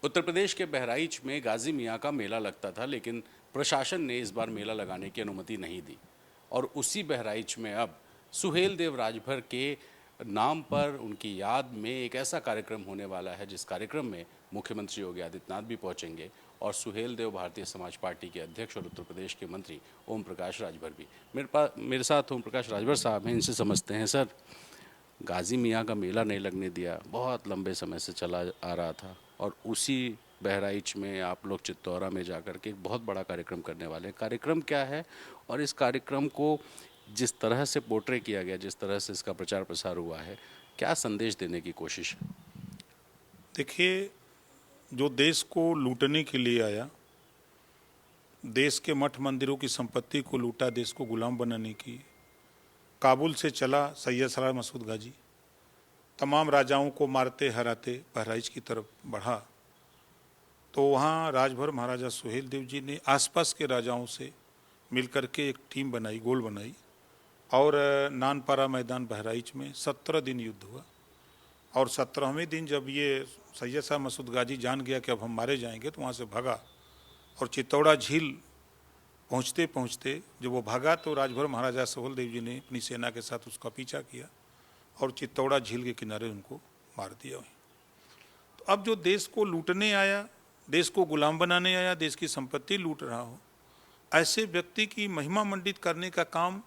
उत्तर प्रदेश के बहराइच में गाजी मियाँ का मेला लगता था, लेकिन प्रशासन ने इस बार मेला लगाने की अनुमति नहीं दी। और उसी बहराइच में अब सुहेल देव राजभर के नाम पर, उनकी याद में एक ऐसा कार्यक्रम होने वाला है, जिस कार्यक्रम में मुख्यमंत्री योगी आदित्यनाथ भी पहुंचेंगे और सुहेल देव भारतीय समाज पार्टी के अध्यक्ष और उत्तर प्रदेश के मंत्री ओम प्रकाश राजभर भी। मेरे साथ ओम प्रकाश राजभर साहब हैं, इनसे समझते हैं। सर, गाजी मियाँ का मेला नहीं लगने दिया, बहुत लंबे समय से चला आ रहा था, और उसी बहराइच में आप लोग चित्तौरा में जाकर के एक बहुत बड़ा कार्यक्रम करने वाले हैं। कार्यक्रम क्या है, और इस कार्यक्रम को जिस तरह से पोर्ट्रे किया गया, जिस तरह से इसका प्रचार प्रसार हुआ है, क्या संदेश देने की कोशिश है? देखिए, जो देश को लूटने के लिए आया, देश के मठ मंदिरों की संपत्ति को लूटा, देश को गुलाम बनाने की, काबुल से चला सैयद सलार मसूद गाजी, तमाम राजाओं को मारते हराते बहराइच की तरफ बढ़ा, तो वहाँ राजभर महाराजा सुहेल देव जी ने आसपास के राजाओं से मिलकर के एक टीम बनाई, गोल बनाई, और नानपारा मैदान बहराइच में 17 दिन युद्ध हुआ। और 17वें दिन जब ये सैयद शाह मसूद गाजी जान गया कि अब हम मारे जाएंगे, तो वहाँ से भागा, और चित्तौड़ा झील पहुँचते पहुँचते जब वो भागा तो राजभर महाराजा सुहेल देव जी ने अपनी सेना के साथ उसका पीछा किया और चित्तौड़ा झील के किनारे उनको मार दिया। तो अब जो देश को लूटने आया, देश को गुलाम बनाने आया, देश की संपत्ति लूट रहा हो, ऐसे व्यक्ति की महिमा मंडित करने का काम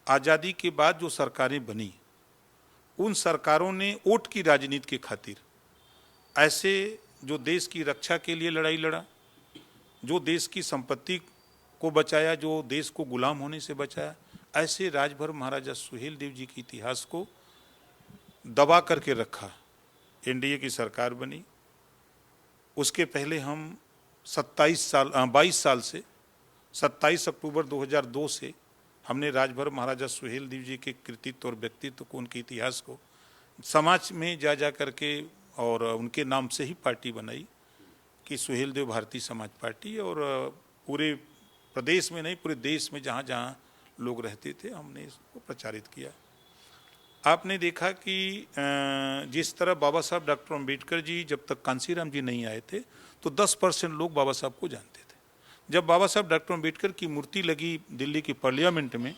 आज़ादी के बाद जो सरकारें बनी, उन सरकारों ने वोट की राजनीति के खातिर ऐसे जो देश की रक्षा के लिए लड़ाई लड़ा, जो देश की संपत्ति को बचाया, जो देश को गुलाम होने से बचाया, ऐसे राजभर महाराजा सुहेल देव जी के इतिहास को दबा करके रखा। एनडीए की सरकार बनी, उसके पहले हम 22 साल से 27 अक्टूबर 2002 से हमने राजभर महाराजा सुहेल देव जी के कृतित्व और व्यक्तित्व को, उनके इतिहास को समाज में जा करके, और उनके नाम से ही पार्टी बनाई कि सुहेल देव भारतीय समाज पार्टी, और पूरे प्रदेश में नहीं, पूरे देश में जहाँ जहाँ लोग रहते थे हमने इसको प्रचारित किया। आपने देखा कि जिस तरह बाबा साहब डॉक्टर अम्बेडकर जी जब तक कांसीराम जी नहीं आए थे तो 10% लोग बाबा साहब को जानते थे। जब बाबा साहब डॉक्टर अम्बेडकर की मूर्ति लगी दिल्ली की पार्लियामेंट में,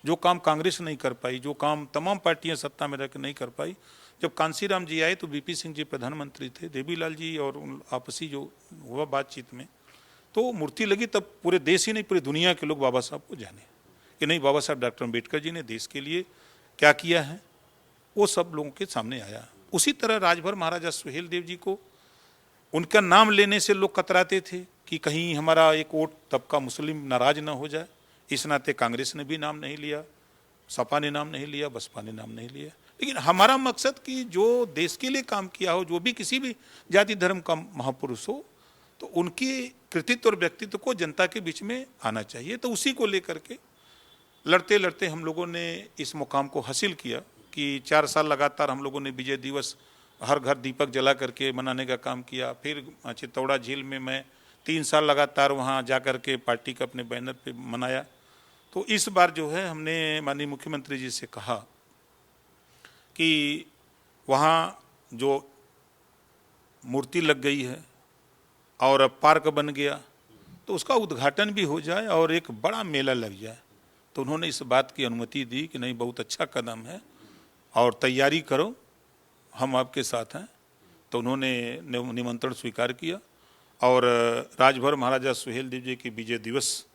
जो काम कांग्रेस नहीं कर पाई, जो काम तमाम पार्टियां सत्ता में रहकर नहीं कर पाई, जब कांसीराम जी आए तो बीपी सिंह जी प्रधानमंत्री थे, देवीलाल जी और आपसी जो हुआ बातचीत में, तो मूर्ति लगी, तब पूरे देश ही नहीं पूरी दुनिया के लोग बाबा साहब को जाने कि नहीं, बाबा साहब डॉक्टर अम्बेडकर जी ने देश के लिए क्या किया है, वो सब लोगों के सामने आया। उसी तरह राजभर महाराजा सुहेल देव जी को उनका नाम लेने से लोग कतराते थे कि कहीं हमारा एक वोट तबका मुस्लिम नाराज ना हो जाए। इस नाते कांग्रेस ने भी नाम नहीं लिया, सपा ने नाम नहीं लिया, बसपा ने नाम नहीं लिया। लेकिन हमारा मकसद कि जो देश के लिए काम किया हो, जो भी किसी भी जाति धर्म का महापुरुष हो, तो उनकी कृतित्व और व्यक्तित्व को जनता के बीच में आना चाहिए। तो उसी को लेकर के लड़ते लड़ते हम लोगों ने इस मुकाम को हासिल किया कि 4 साल लगातार हम लोगों ने विजय दिवस हर घर दीपक जला करके मनाने का काम किया। फिर चित्तौड़ा झील में मैं 3 साल लगातार वहाँ जा कर के पार्टी का अपने बैनर पे मनाया। तो इस बार जो है हमने माननीय मुख्यमंत्री जी से कहा कि वहाँ जो मूर्ति लग गई है और पार्क बन गया, तो उसका उद्घाटन भी हो जाए और एक बड़ा मेला लग जाए। तो उन्होंने इस बात की अनुमति दी कि नहीं, बहुत अच्छा कदम है और तैयारी करो, हम आपके साथ हैं। तो उन्होंने निमंत्रण स्वीकार किया और राजभर महाराजा सुहेल देव जी के विजय दिवस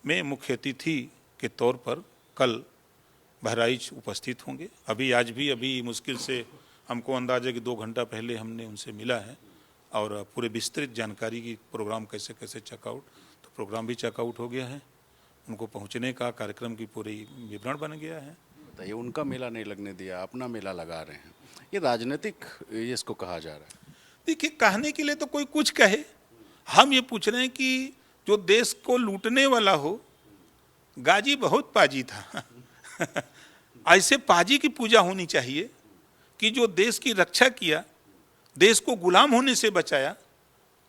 में मुख्य अतिथि के तौर पर कल बहराइच उपस्थित होंगे। अभी मुश्किल से हमको अंदाजा कि 2 घंटा पहले हमने उनसे मिला है और पूरे विस्तृत जानकारी की प्रोग्राम कैसे कैसे चेकआउट, तो प्रोग्राम भी चेकआउट हो गया है, उनको पहुंचने का कार्यक्रम की पूरी विवरण बन गया है। बताइए, उनका मेला नहीं लगने दिया, अपना मेला लगा रहे हैं, ये राजनीतिक ये इसको कहा जा रहा है। देखिए, कहने के लिए तो कोई कुछ कहे, हम ये पूछ रहे हैं कि जो देश को लूटने वाला हो, गाजी बहुत पाजी था ऐसे पाजी की पूजा होनी चाहिए कि जो देश की रक्षा किया, देश को गुलाम होने से बचाया,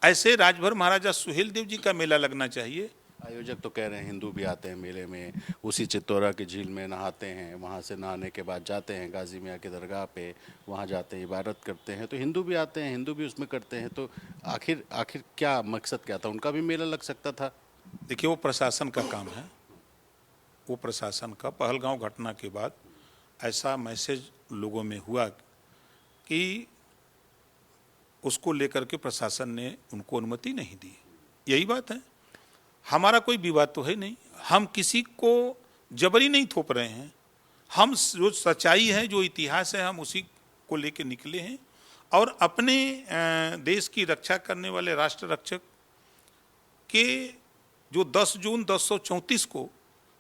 ऐसे राजभर महाराजा सुहेल देव जी का मेला लगना चाहिए। आयोजक तो कह रहे हैं हिंदू भी आते हैं मेले में, उसी चित्तौरा की झील में नहाते हैं, वहाँ से नहाने के बाद जाते हैं गाजी मियाँ की दरगाह पे, वहाँ जाते हैं इबादत करते हैं। तो हिंदू भी आते हैं, हिंदू भी उसमें करते हैं। तो आखिर आखिर क्या मकसद क्या था? उनका भी मेला लग सकता था। देखिए, वो प्रशासन का काम है, वो प्रशासन का। पहलगांव घटना के बाद ऐसा मैसेज लोगों में हुआ कि उसको लेकर के प्रशासन ने उनको अनुमति नहीं दी। यही बात है। हमारा कोई विवाद तो है नहीं, हम किसी को जबरी नहीं थोप रहे हैं। हम जो सच्चाई है, जो इतिहास है, हम उसी को लेके निकले हैं। और अपने देश की रक्षा करने वाले राष्ट्र रक्षक के जो 10 जून 1034 को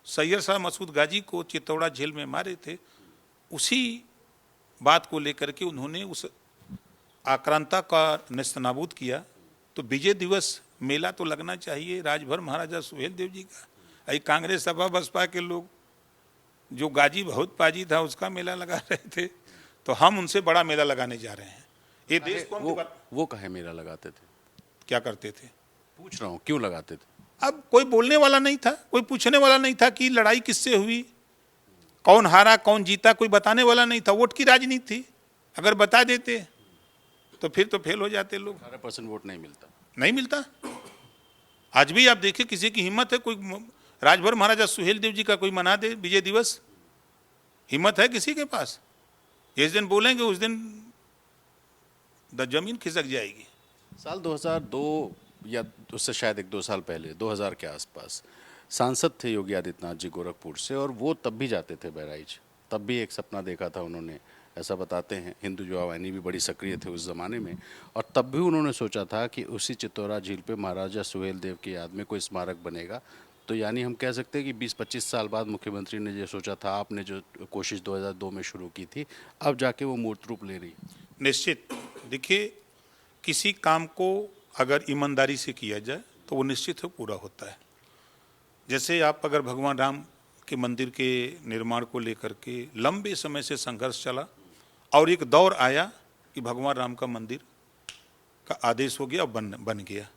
सैयद शाह मसूद गाजी को चित्तौड़ा जेल में मारे थे, उसी बात को लेकर के उन्होंने उस आक्रांता का नेस्तनाबूद किया। तो विजय दिवस मेला तो लगना चाहिए राजभर महाराजा सुहेल देव जी का। अभी कांग्रेस सपा बसपा के लोग जो गाजी बहुत पाजी था उसका मेला लगा रहे थे, तो हम उनसे बड़ा मेला लगाने जा रहे हैं। ये देश को हम वो कहे मेला लगाते थे? क्या करते थे? पूछ रहा हूँ क्यों लगाते थे? अब कोई बोलने वाला नहीं था, कोई पूछने वाला नहीं था कि लड़ाई किससे हुई, कौन हारा कौन जीता, कोई बताने वाला नहीं था। वोट की राजनीति थी। अगर बता देते तो फिर तो फेल हो जाते लोग। 18% वोट नहीं मिलता। नहीं मिलता। आज भी आप देखिए, किसी की हिम्मत है कोई राजभर महाराजा सुहेल देव जी का कोई मना दे विजय दिवस? हिम्मत है किसी के पास? जिस दिन बोलेंगे उस दिन जमीन खिसक जाएगी। साल 2002 या उससे शायद 1-2 साल पहले, 2000 के आसपास, सांसद थे योगी आदित्यनाथ जी गोरखपुर से, और वो तब भी जाते थे बहराइच। तब भी एक सपना देखा था उन्होंने, ऐसा बताते हैं। हिंदू युवा वाहिनी भी बड़ी सक्रिय थे उस ज़माने में, और तब भी उन्होंने सोचा था कि उसी चित्तौरा झील पे महाराजा सुहेल देव की याद में कोई स्मारक बनेगा। तो यानी हम कह सकते हैं कि 20-25 साल बाद मुख्यमंत्री ने जो सोचा था, आपने जो कोशिश 2002 में शुरू की थी, अब जाके वो मूर्त रूप ले रही है। निश्चित। देखिए, किसी काम को अगर ईमानदारी से किया जाए तो वो निश्चित है पूरा होता है। जैसे आप अगर भगवान राम के मंदिर के निर्माण को लेकर के लंबे समय से संघर्ष चला, और एक दौर आया कि भगवान राम का मंदिर का आदेश हो गया, बन गया।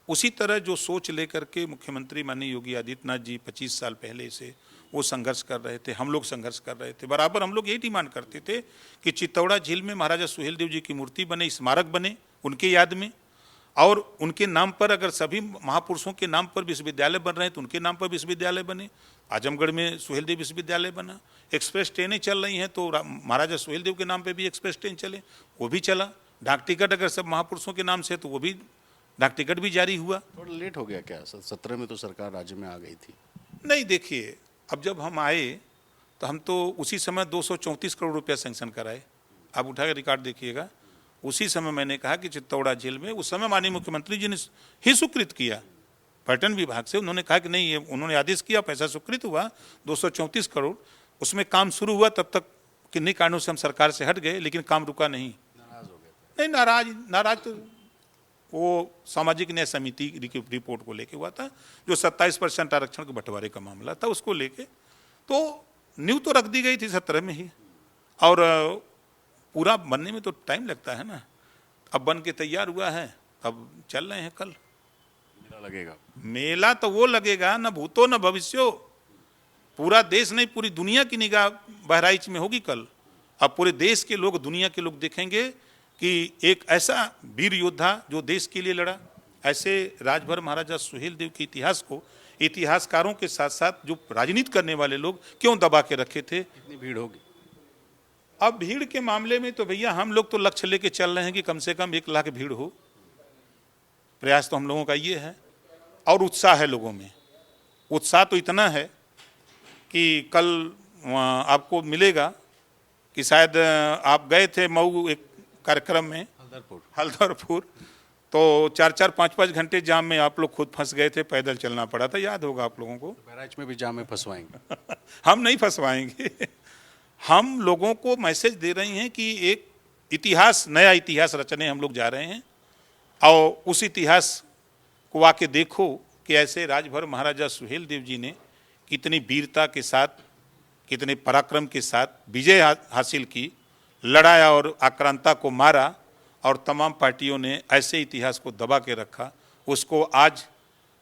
उसी तरह जो सोच लेकर के मुख्यमंत्री माननीय योगी आदित्यनाथ जी 25 साल पहले से वो संघर्ष कर रहे थे, हम लोग संघर्ष कर रहे थे। बराबर हम लोग यही डिमांड करते थे कि चित्तौड़ा झील में महाराजा सुहेल देव जी की मूर्ति बने, स्मारक बने उनके याद में, और उनके नाम पर अगर सभी महापुरुषों के नाम पर विश्वविद्यालय बन रहे हैं तो उनके नाम पर विश्वविद्यालय बने। आजमगढ़ में सुहेल देव विश्वविद्यालय बना। एक्सप्रेस ट्रेनें चल रही हैं तो महाराजा सुहेल देव के नाम पे भी एक्सप्रेस ट्रेन चले, वो भी चला। डाक टिकट अगर सब महापुरुषों के नाम से तो वो भी डाक टिकट भी जारी हुआ। थोड़ा लेट हो गया क्या? 17 में तो सरकार राज्य में आ गई थी। नहीं, देखिए, अब जब हम आए तो हम तो उसी समय 234 करोड़ रुपया सेंक्शन कराए। आप उठा के रिकॉर्ड देखिएगा। उसी समय मैंने कहा कि चित्तौड़ा जेल में, उस समय माननीय मुख्यमंत्री जी ने ही स्वीकृत किया पर्यटन विभाग से। उन्होंने कहा कि नहीं, ये उन्होंने आदेश किया, पैसा स्वीकृत हुआ 234 करोड़। उसमें काम शुरू हुआ, तब तक किन्हीं कारणों से हम सरकार से हट गए, लेकिन काम रुका नहीं। नाराज हो गए? नहीं, नाराज तो वो सामाजिक न्याय समिति की रिपोर्ट को लेके हुआ था, जो 27% आरक्षण के बंटवारे का मामला था, उसको लेके। तो न्यू तो रख दी गई थी 17 में ही, और पूरा बनने में तो टाइम लगता है ना। अब बन के तैयार हुआ है, अब चल रहे हैं। कल मेला लगेगा। मेला तो वो लगेगा न भूतो न भविष्यो। पूरा देश नहीं, पूरी दुनिया की निगाह बहराइच में होगी कल। अब पूरे देश के लोग, दुनिया के लोग देखेंगे कि एक ऐसा वीर योद्धा जो देश के लिए लड़ा, ऐसे राजभर महाराजा सुहेल देव के इतिहास को इतिहासकारों के साथ साथ जो राजनीति करने वाले लोग क्यों दबा के रखे थे। कितनी भीड़ होगी? अब भीड़ के मामले में तो भैया हम लोग तो लक्ष्य लेके चल रहे हैं कि कम से कम 1 लाख भीड़ हो। प्रयास तो हम लोगों का ये है, और उत्साह है लोगों में। उत्साह तो इतना है कि कल आपको मिलेगा कि शायद आप गए थे मऊ एक कार्यक्रम में, हल्दरपुर, तो 4-4, 5-5 घंटे जाम में आप लोग खुद फंस गए थे, पैदल चलना पड़ा था, याद होगा आप लोगों को। बहराइच में भी जाम में फंसवाएंगे? हम नहीं फंसवाएंगे। हम लोगों को मैसेज दे रहे हैं कि एक इतिहास, नया इतिहास रचने हम लोग जा रहे हैं, और उस इतिहास को आके देखो कि ऐसे राजभर महाराजा सुहेल देव जी ने कितनी वीरता के साथ, कितने पराक्रम के साथ विजय हासिल की, लड़ाया और आक्रांता को मारा, और तमाम पार्टियों ने ऐसे इतिहास को दबा के रखा। उसको आज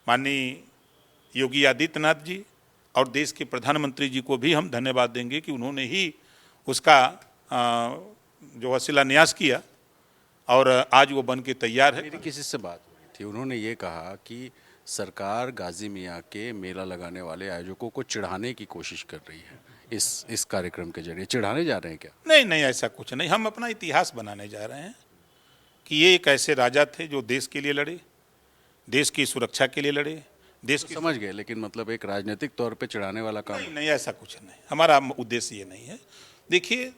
माननीय योगी आदित्यनाथ जी और देश के प्रधानमंत्री जी को भी हम धन्यवाद देंगे कि उन्होंने ही उसका जो शिलान्यास किया और आज वो बन के तैयार है। मेरी किसी से बात हो रही थी, उन्होंने ये कहा कि सरकार गाजी मियाँ के मेला लगाने वाले आयोजकों को चिढ़ाने की कोशिश कर रही है इस कार्यक्रम के जरिए। चिढ़ाने जा रहे हैं क्या? नहीं नहीं, ऐसा कुछ नहीं। हम अपना इतिहास बनाने जा रहे हैं कि ये एक ऐसे राजा थे जो देश के लिए लड़े, देश की सुरक्षा के लिए लड़े, देश तो की समझ गए, लेकिन मतलब एक राजनीतिक तौर पे चिढ़ाने वाला काम। नहीं नहीं, ऐसा कुछ नहीं। हमारा उद्देश्य ये नहीं है। देखिए,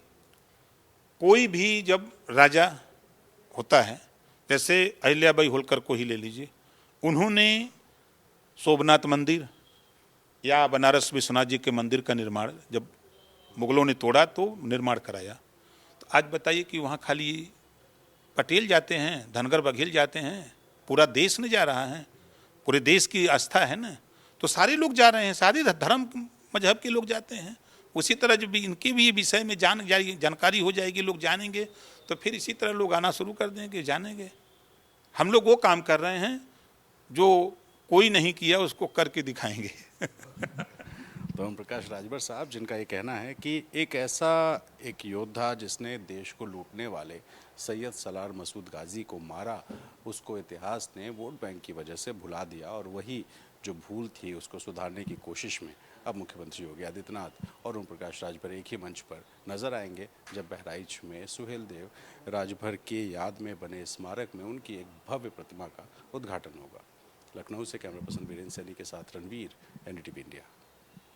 कोई भी जब राजा होता है, जैसे अहिल्याबाई होलकर को ही ले लीजिए, उन्होंने सोमनाथ मंदिर या बनारस विश्वनाथ जी के मंदिर का निर्माण जब मुगलों ने तोड़ा तो निर्माण कराया। तो आज बताइए कि वहाँ खाली पटेल जाते हैं, धनगर बघेल जाते हैं, पूरा देश नहीं जा रहा है, पूरे देश की आस्था है ना, तो सारे लोग जा रहे हैं, सारे धर्म मजहब के लोग जाते हैं। उसी तरह जब इनके भी विषय में जानकारी हो जाएगी, लोग जानेंगे, तो फिर इसी तरह लोग आना शुरू कर देंगे, जानेंगे। हम लोग वो काम कर रहे हैं जो कोई नहीं किया, उसको करके दिखाएंगे। तो ओम प्रकाश राजभर साहब, जिनका ये कहना है कि एक योद्धा जिसने देश को लूटने वाले सैयद सलार मसूद गाजी को मारा, उसको इतिहास ने वोट बैंक की वजह से भुला दिया, और वही जो भूल थी उसको सुधारने की कोशिश में अब मुख्यमंत्री योगी आदित्यनाथ और ओम प्रकाश राजभर एक ही मंच पर नजर आएंगे जब बहराइच में सुहेल देव राजभर के याद में बने स्मारक में उनकी एक भव्य प्रतिमा का उद्घाटन होगा। लखनऊ से कैमरा पर्सन वीरेंद्र सैनी के साथ रणवीर, NDTV इंडिया।